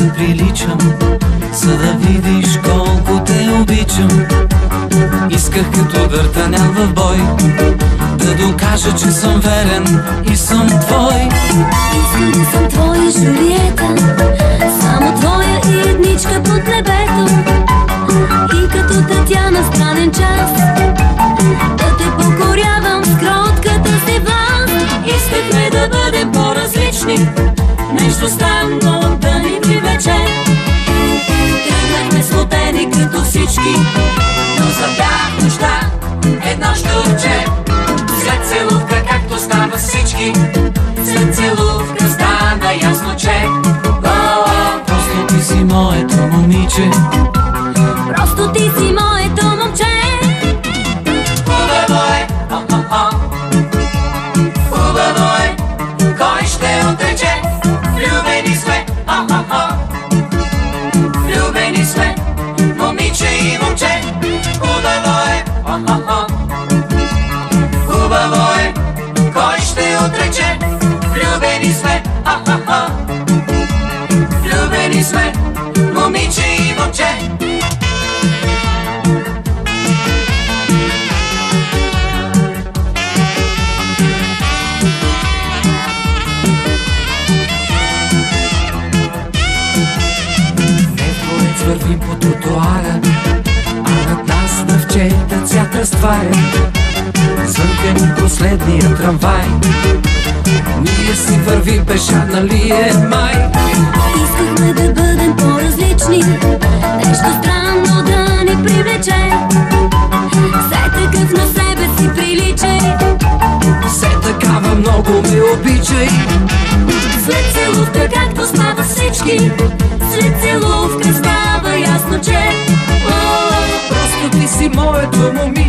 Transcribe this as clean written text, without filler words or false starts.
ти приличам, за да видиш колко те обичам. Исках като дъртанял в бой да докажа, че съм верен и съм твой. Искам да съм твоя Жулиета, само твоя и едничка под небето. И като Татяна в странен час да те покорявам с кротката си власт. Искахме да бъдем по-различни, нещо странно да ни привлече. Тръгнахме слотени като всички, но запях нощта едно щурче. След целувка, както става всички, след целувка стана ясно, че просто ти си моето момиче. Просто ти си моето момче. Хубаво е, хубаво е, кой ще отрече? Влюбени сме, влюбени сме, момиче и момче. Хубаво е, хубаво е, кой ще отрече? Влюбени сме, влюбени сме, момиче и момче. Вървим по тротуара, а над нас дъвчета цвят разтваря. Звънка последния трамвай, ние си вървим пеша, нали е май? Искахме да бъдем по-различни, нещо странно да ни привлече. Все такъв на себе си приличай, все такава много ме обичай. след целувка, както става всички, след целувка става ясно, че Просто ти си моето момиче.